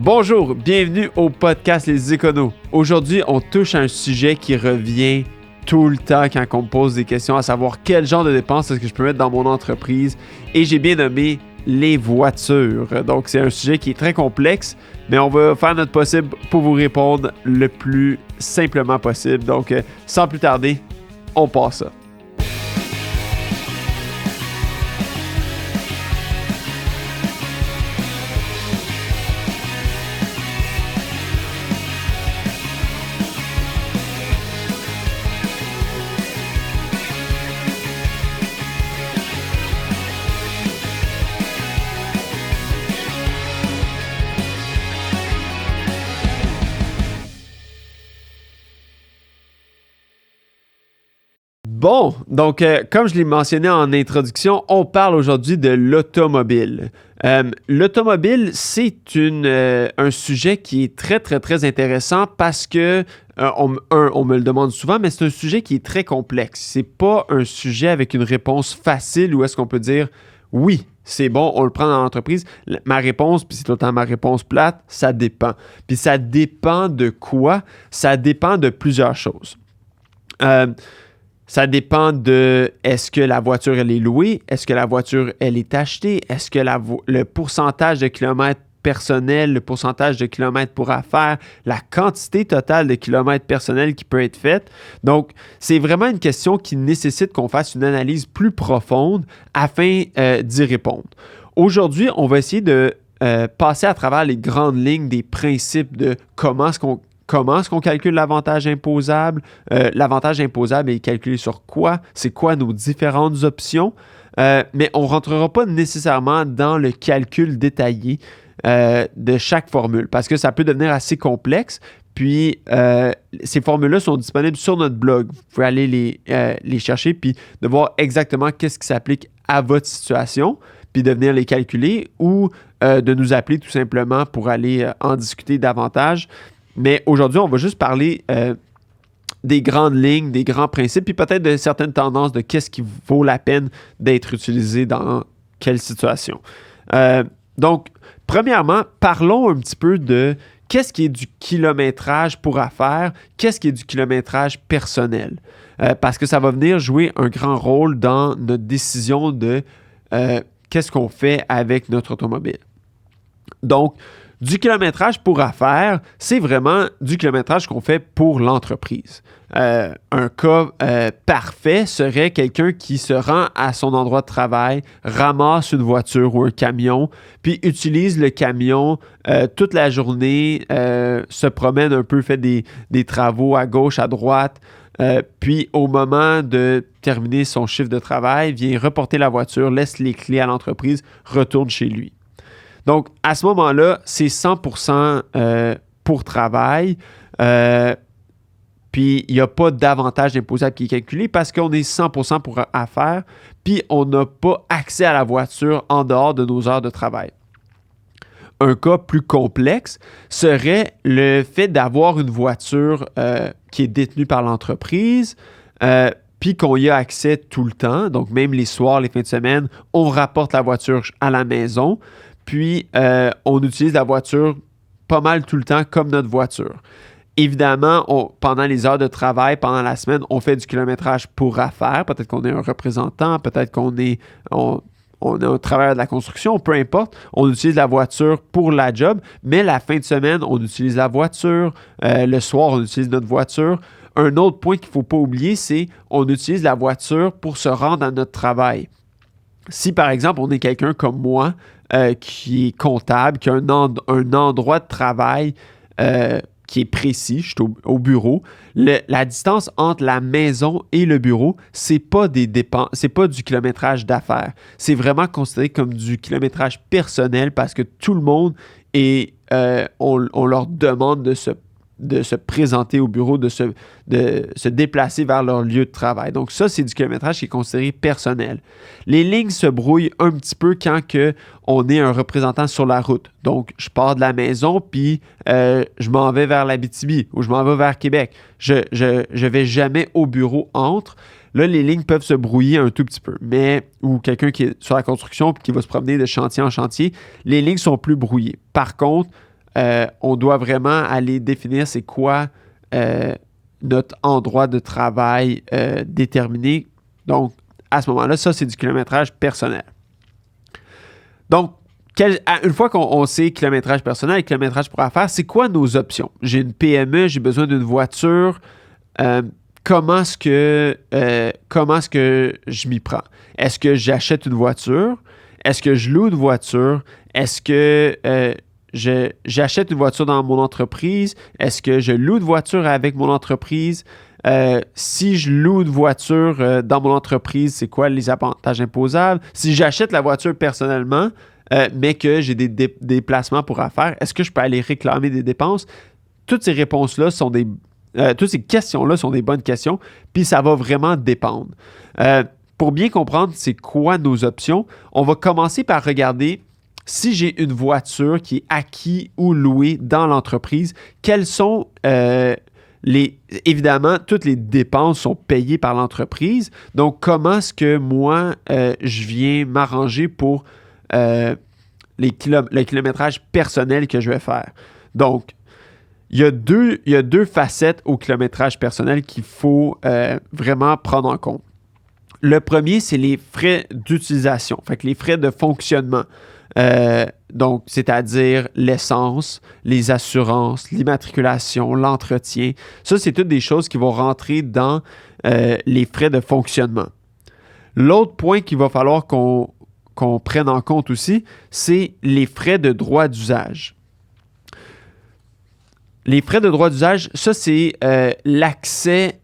Bonjour, bienvenue au podcast Les Éconos. Aujourd'hui, on touche à un sujet qui revient tout le temps quand on me pose des questions, à savoir quel genre de dépenses est-ce que je peux mettre dans mon entreprise. Et j'ai bien nommé les voitures. Donc, c'est un sujet qui est très complexe, mais on va faire notre possible pour vous répondre le plus simplement possible. Donc, sans plus tarder, on passe ça. Bon, donc comme je l'ai mentionné en introduction, on parle aujourd'hui de l'automobile. L'automobile, c'est un sujet qui est très, très, très intéressant parce que, on me le demande souvent, mais c'est un sujet qui est très complexe. C'est pas un sujet avec une réponse facile où est-ce qu'on peut dire « oui, c'est bon, on le prend dans l'entreprise ». Ma réponse, puis c'est tout le temps ma réponse plate, ça dépend. Puis ça dépend de quoi? Ça dépend de plusieurs choses. Ça dépend de est-ce que la voiture elle est louée, est-ce que la voiture elle est achetée, est-ce que le pourcentage de kilomètres personnels, le pourcentage de kilomètres pour affaires, la quantité totale de kilomètres personnels qui peut être faite. Donc, c'est vraiment une question qui nécessite qu'on fasse une analyse plus profonde afin d'y répondre. Aujourd'hui, on va essayer de passer à travers les grandes lignes des principes de comment est-ce qu'on calcule l'avantage imposable? L'avantage imposable est calculé sur quoi? C'est quoi nos différentes options? Mais on ne rentrera pas nécessairement dans le calcul détaillé de chaque formule parce que ça peut devenir assez complexe. Puis, ces formules-là sont disponibles sur notre blog. Vous pouvez aller les chercher puis de voir exactement qu'est-ce qui s'applique à votre situation puis de venir les calculer ou de nous appeler tout simplement pour aller en discuter davantage. Mais aujourd'hui, on va juste parler des grandes lignes, des grands principes, puis peut-être de certaines tendances de qu'est-ce qui vaut la peine d'être utilisé dans quelle situation. Donc, premièrement, parlons un petit peu de qu'est-ce qui est du kilométrage pour affaires, qu'est-ce qui est du kilométrage personnel. Parce que ça va venir jouer un grand rôle dans notre décision de qu'est-ce qu'on fait avec notre automobile. Donc, du kilométrage pour affaires, c'est vraiment du kilométrage qu'on fait pour l'entreprise. Un cas parfait serait quelqu'un qui se rend à son endroit de travail, ramasse une voiture ou un camion, puis utilise le camion toute la journée, se promène un peu, fait des travaux à gauche, à droite, puis au moment de terminer son chiffre de travail, vient reporter la voiture, laisse les clés à l'entreprise, retourne chez lui. Donc, à ce moment-là, c'est 100% pour travail. Puis, il n'y a pas d'avantage imposable qui est calculé parce qu'on est 100% pour affaires. Puis, on n'a pas accès à la voiture en dehors de nos heures de travail. Un cas plus complexe serait le fait d'avoir une voiture qui est détenue par l'entreprise, puis qu'on y a accès tout le temps. Donc, même les soirs, les fins de semaine, on rapporte la voiture à la maison. Puis, on utilise la voiture pas mal tout le temps comme notre voiture. Évidemment, pendant les heures de travail, pendant la semaine, on fait du kilométrage pour affaires. Peut-être qu'on est un représentant, peut-être qu'on est un travailleur de la construction, peu importe. On utilise la voiture pour la job, mais la fin de semaine, on utilise la voiture. Le soir, on utilise notre voiture. Un autre point qu'il ne faut pas oublier, c'est qu'on utilise la voiture pour se rendre à notre travail. Si, par exemple, on est quelqu'un comme moi, qui est comptable, qui a un endroit de travail qui est précis, je suis au bureau, la distance entre la maison et le bureau, c'est pas du kilométrage d'affaires. C'est vraiment considéré comme du kilométrage personnel parce que tout le monde on leur demande de se présenter au bureau, de se déplacer vers leur lieu de travail. Donc ça, c'est du kilométrage qui est considéré personnel. Les lignes se brouillent un petit peu quand on est un représentant sur la route. Donc, je pars de la maison, puis je m'en vais vers l'Abitibi ou je m'en vais vers Québec. Je vais jamais au bureau entre. Là, les lignes peuvent se brouiller un tout petit peu. Ou quelqu'un qui est sur la construction et qui va se promener de chantier en chantier, les lignes sont plus brouillées. Par contre, on doit vraiment aller définir c'est quoi notre endroit de travail déterminé. Donc, à ce moment-là, ça, c'est du kilométrage personnel. Donc, une fois qu'on sait kilométrage personnel et kilométrage pour affaires, c'est quoi nos options? J'ai une PME, j'ai besoin d'une voiture. Comment est-ce que je m'y prends? Est-ce que j'achète une voiture? Est-ce que je loue une voiture? Est-ce que j'achète une voiture dans mon entreprise? Est-ce que je loue une voiture avec mon entreprise? Si je loue une voiture dans mon entreprise, c'est quoi les avantages imposables? Si j'achète la voiture personnellement, mais que j'ai des déplacements pour affaires, est-ce que je peux aller réclamer des dépenses? Toutes ces réponses-là toutes ces questions-là sont des bonnes questions, puis ça va vraiment dépendre. Pour bien comprendre c'est quoi nos options, on va commencer par regarder si j'ai une voiture qui est acquise ou louée dans l'entreprise, quelles sont évidemment, toutes les dépenses sont payées par l'entreprise. Donc, comment est-ce que moi, je viens m'arranger pour le kilométrage personnel que je vais faire? Donc, il y a deux facettes au kilométrage personnel qu'il faut vraiment prendre en compte. Le premier, c'est les frais d'utilisation, fait que les frais de fonctionnement. Donc, c'est-à-dire l'essence, les assurances, l'immatriculation, l'entretien. Ça, c'est toutes des choses qui vont rentrer dans les frais de fonctionnement. L'autre point qu'il va falloir qu'on prenne en compte aussi, c'est les frais de droit d'usage. Les frais de droit d'usage, ça, c'est l'accès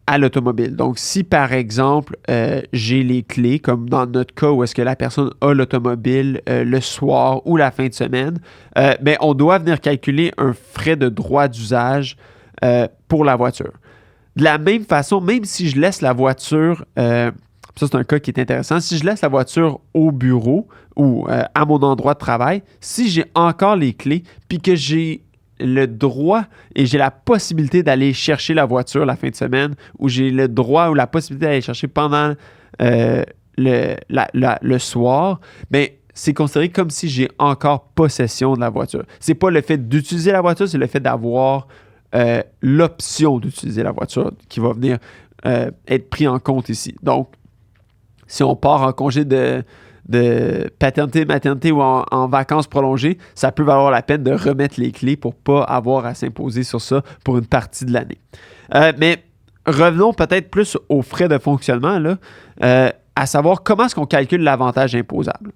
à l'automobile. Donc, si par exemple, j'ai les clés, comme dans notre cas où est-ce que la personne a l'automobile le soir ou la fin de semaine, ben, on doit venir calculer un frais de droit d'usage pour la voiture. De la même façon, même si je laisse la voiture, ça c'est un cas qui est intéressant, si je laisse la voiture au bureau ou à mon endroit de travail, si j'ai encore les clés, puis que j'ai le droit et j'ai la possibilité d'aller chercher la voiture la fin de semaine ou j'ai le droit ou la possibilité d'aller chercher pendant le soir, bien, c'est considéré comme si j'ai encore possession de la voiture. C'est pas le fait d'utiliser la voiture, c'est le fait d'avoir l'option d'utiliser la voiture qui va venir être pris en compte ici. Donc, si on part en congé de paternité, maternité ou en vacances prolongées, ça peut valoir la peine de remettre les clés pour ne pas avoir à s'imposer sur ça pour une partie de l'année. Mais revenons peut-être plus aux frais de fonctionnement, là, à savoir comment est-ce qu'on calcule l'avantage imposable.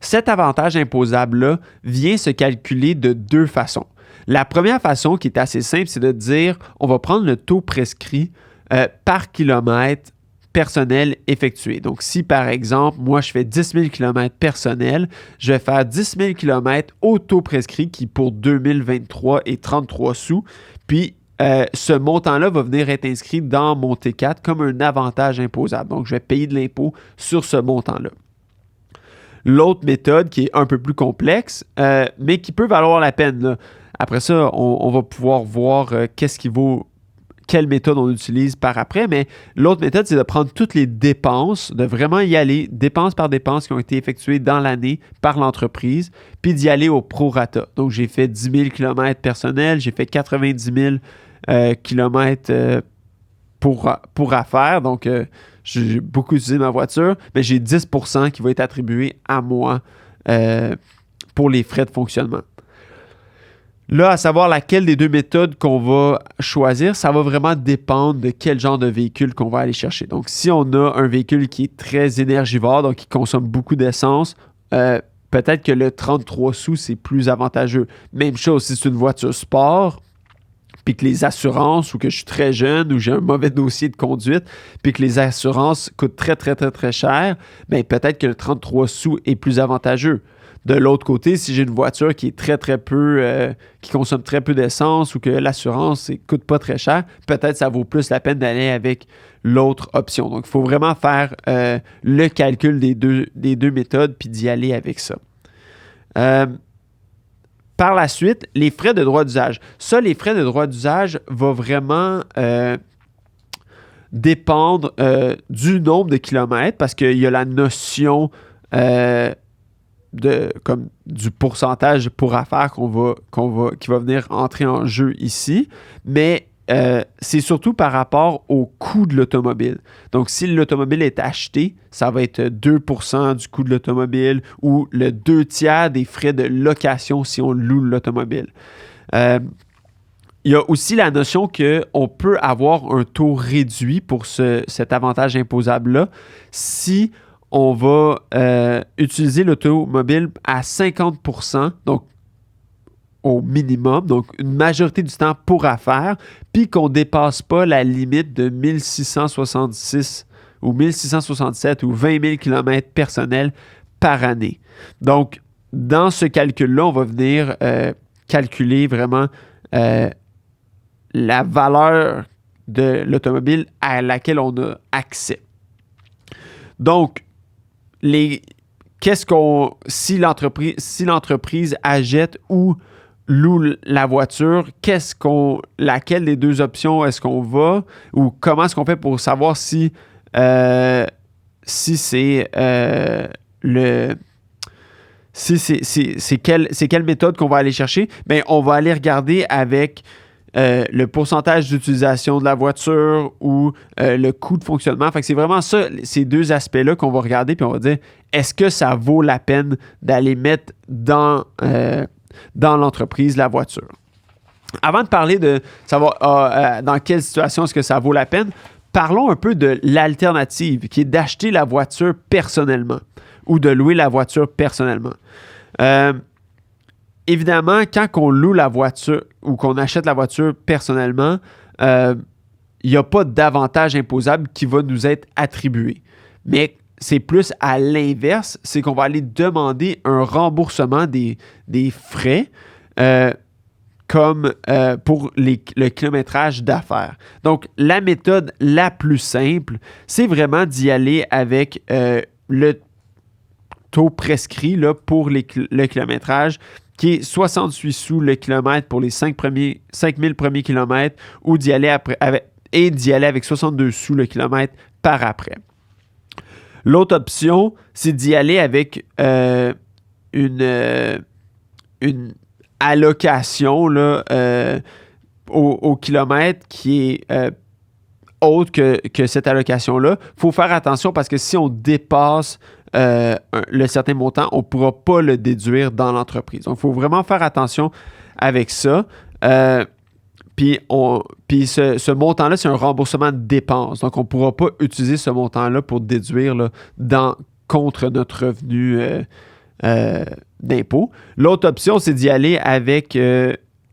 Cet avantage imposable-là vient se calculer de deux façons. La première façon, qui est assez simple, c'est de dire on va prendre le taux prescrit par kilomètre personnel effectué. Donc, si par exemple, moi, je fais 10 000 km personnel, je vais faire 10 000 km au taux prescrit qui, pour 2023, est 33 sous. Puis, ce montant-là va venir être inscrit dans mon T4 comme un avantage imposable. Donc, je vais payer de l'impôt sur ce montant-là. L'autre méthode qui est un peu plus complexe, mais qui peut valoir la peine, là. Après ça, on va pouvoir voir quelle méthode on utilise par après, mais l'autre méthode, c'est de prendre toutes les dépenses, de vraiment y aller, dépense par dépense qui ont été effectuées dans l'année par l'entreprise, puis d'y aller au prorata. Donc, j'ai fait 10 000 km personnels, j'ai fait 90 000 km pour affaires, donc j'ai beaucoup utilisé ma voiture, mais j'ai 10% qui va être attribué à moi pour les frais de fonctionnement. Là, à savoir laquelle des deux méthodes qu'on va choisir, ça va vraiment dépendre de quel genre de véhicule qu'on va aller chercher. Donc, si on a un véhicule qui est très énergivore, donc qui consomme beaucoup d'essence, peut-être que le 33 sous, c'est plus avantageux. Même chose, si c'est une voiture sport, puis que les assurances, ou que je suis très jeune, ou j'ai un mauvais dossier de conduite, puis que les assurances coûtent très, très, très, très cher, bien, peut-être que le 33 sous est plus avantageux. De l'autre côté, si j'ai une voiture qui est très, très peu, qui consomme très peu d'essence ou que l'assurance ne coûte pas très cher, peut-être ça vaut plus la peine d'aller avec l'autre option. Donc, il faut vraiment faire le calcul des deux méthodes puis d'y aller avec ça. Par la suite, les frais de droit d'usage. Ça, les frais de droit d'usage vont vraiment dépendre du nombre de kilomètres parce qu'il y a la notion comme du pourcentage pour affaires qui va venir entrer en jeu ici, mais c'est surtout par rapport au coût de l'automobile. Donc, si l'automobile est achetée, ça va être 2% du coût de l'automobile ou le 2 tiers des frais de location si on loue l'automobile. Il y a aussi la notion qu'on peut avoir un taux réduit pour cet avantage imposable-là si on va utiliser l'automobile à 50%, donc au minimum, donc une majorité du temps pour affaires, puis qu'on ne dépasse pas la limite de 1666 ou 1667 ou 20 000 km personnels par année. Donc, dans ce calcul-là, on va venir calculer vraiment la valeur de l'automobile à laquelle on a accès. Donc, si l'entreprise achète ou loue la voiture, laquelle des deux options est-ce qu'on va ou comment est-ce qu'on fait pour savoir si c'est quelle méthode qu'on va aller chercher? Bien, on va aller regarder avec le pourcentage d'utilisation de la voiture ou le coût de fonctionnement. Fait que c'est vraiment ça, ces deux aspects-là qu'on va regarder puis on va dire, est-ce que ça vaut la peine d'aller mettre dans l'entreprise la voiture? Avant de parler de savoir dans quelle situation est-ce que ça vaut la peine, parlons un peu de l'alternative qui est d'acheter la voiture personnellement ou de louer la voiture personnellement. Évidemment, quand on loue la voiture ou qu'on achète la voiture personnellement, il n'y a pas d'avantage imposable qui va nous être attribué. Mais c'est plus à l'inverse, c'est qu'on va aller demander un remboursement des frais comme pour le kilométrage d'affaires. Donc, la méthode la plus simple, c'est vraiment d'y aller avec le taux prescrit là, pour le kilométrage, qui est 68 sous le kilomètre pour les 5 000 premiers kilomètres, ou d'y aller avec 62 sous le kilomètre par après. L'autre option, c'est d'y aller avec une allocation là, au kilomètre qui est autre que cette allocation-là. Il faut faire attention parce que si on dépasse le certain montant, on ne pourra pas le déduire dans l'entreprise. Donc, il faut vraiment faire attention avec ça. Puis ce montant-là, c'est un remboursement de dépenses. Donc, on ne pourra pas utiliser ce montant-là pour déduire là, contre notre revenu d'impôt. L'autre option, c'est d'y aller avec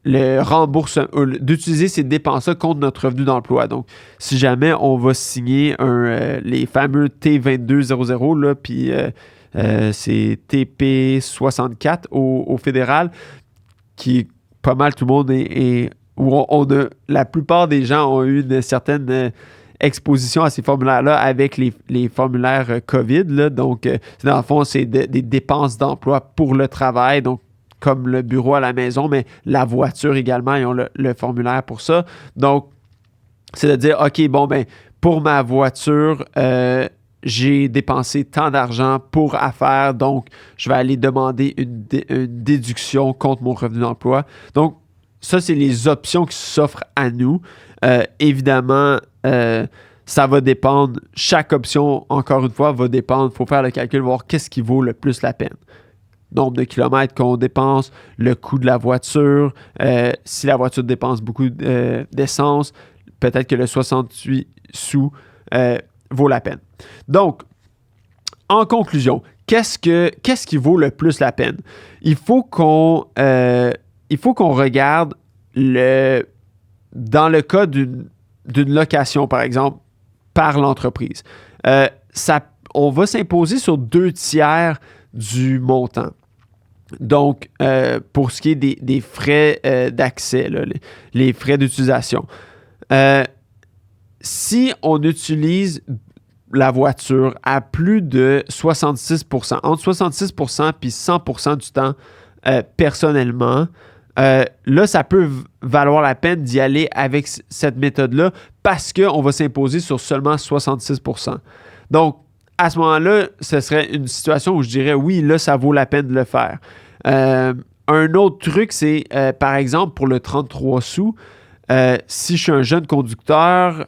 le remboursement, d'utiliser ces dépenses-là contre notre revenu d'emploi. Donc, si jamais on va signer les fameux T2200, là, puis c'est TP64 au fédéral, qui pas mal tout le monde la plupart des gens ont eu une certaine exposition à ces formulaires-là avec les formulaires COVID. Là. Donc, dans le fond, c'est des dépenses d'emploi pour le travail, donc comme le bureau à la maison, mais la voiture également, ils ont le formulaire pour ça. Donc, c'est de dire, OK, bon, ben pour ma voiture, j'ai dépensé tant d'argent pour affaires, donc je vais aller demander une déduction contre mon revenu d'emploi. Donc, ça, c'est les options qui s'offrent à nous. Évidemment, ça va dépendre. Chaque option, encore une fois, va dépendre. Il faut faire le calcul, voir qu'est-ce qui vaut le plus la peine. Nombre de kilomètres qu'on dépense, le coût de la voiture. Si la voiture dépense beaucoup d'essence, peut-être que le 68 sous vaut la peine. Donc, en conclusion, qu'est-ce qui vaut le plus la peine? Il faut qu'on regarde dans le cas d'une location, par exemple, par l'entreprise. On va s'imposer sur 2 tiers du montant. Donc, pour ce qui est des frais d'accès, là, les frais d'utilisation. Si on utilise la voiture à plus de 66%, entre 66% et 100% du temps personnellement, là, ça peut valoir la peine d'y aller avec cette méthode-là parce qu'on va s'imposer sur seulement 66%. Donc, à ce moment-là, ce serait une situation où je dirais oui, là, ça vaut la peine de le faire. Un autre truc, c'est par exemple pour le 33 sous, si je suis un jeune conducteur,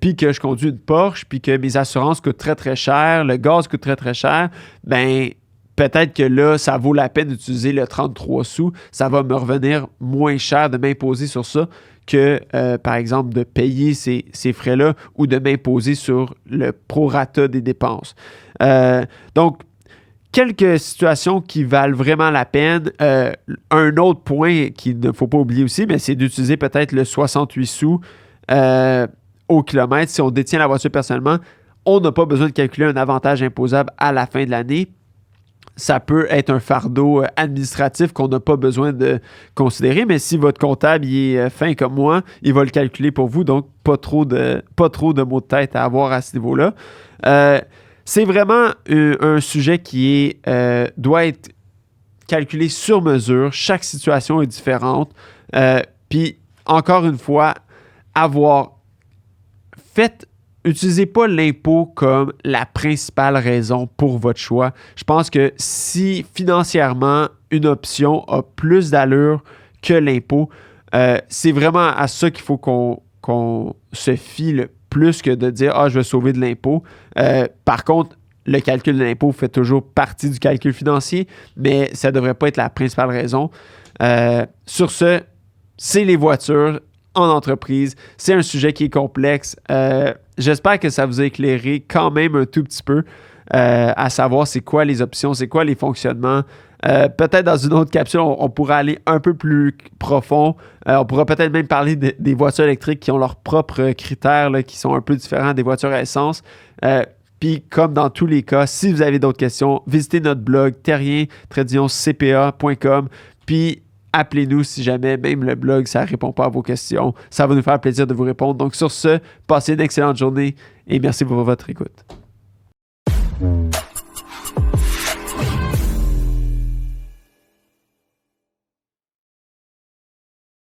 puis que je conduis une Porsche, puis que mes assurances coûtent très très cher, le gaz coûte très très cher, ben peut-être que là, ça vaut la peine d'utiliser le 33 sous. Ça va me revenir moins cher de m'imposer sur ça que, par exemple, de payer ces frais-là ou de m'imposer sur le prorata des dépenses. Donc, quelques situations qui valent vraiment la peine. Un autre point qu'il ne faut pas oublier aussi, mais c'est d'utiliser peut-être le 68 sous au kilomètre. Si on détient la voiture personnellement, on n'a pas besoin de calculer un avantage imposable à la fin de l'année. Ça peut être un fardeau administratif qu'on n'a pas besoin de considérer, mais si votre comptable il est fin comme moi, il va le calculer pour vous, donc pas trop de maux de tête à avoir à ce niveau-là. C'est vraiment un sujet qui doit être calculé sur mesure. Chaque situation est différente. Puis, encore une fois, utilisez pas l'impôt comme la principale raison pour votre choix. Je pense que si financièrement une option a plus d'allure que l'impôt, c'est vraiment à ça qu'il faut qu'on se fie le plus que de dire « Ah, je vais sauver de l'impôt ». Par contre, le calcul de l'impôt fait toujours partie du calcul financier, mais ça ne devrait pas être la principale raison. Sur ce, c'est les voitures en entreprise. C'est un sujet qui est complexe. J'espère que ça vous a éclairé quand même un tout petit peu à savoir c'est quoi les options, c'est quoi les fonctionnements. Peut-être dans une autre capsule, on pourra aller un peu plus profond. On pourra peut-être même parler des voitures électriques qui ont leurs propres critères là, qui sont un peu différents des voitures à essence. Puis, comme dans tous les cas, si vous avez d'autres questions, visitez notre blog terrien-cpa.com. Puis, appelez-nous si jamais, même le blog, ça ne répond pas à vos questions. Ça va nous faire plaisir de vous répondre. Donc, sur ce, passez une excellente journée et merci pour votre écoute.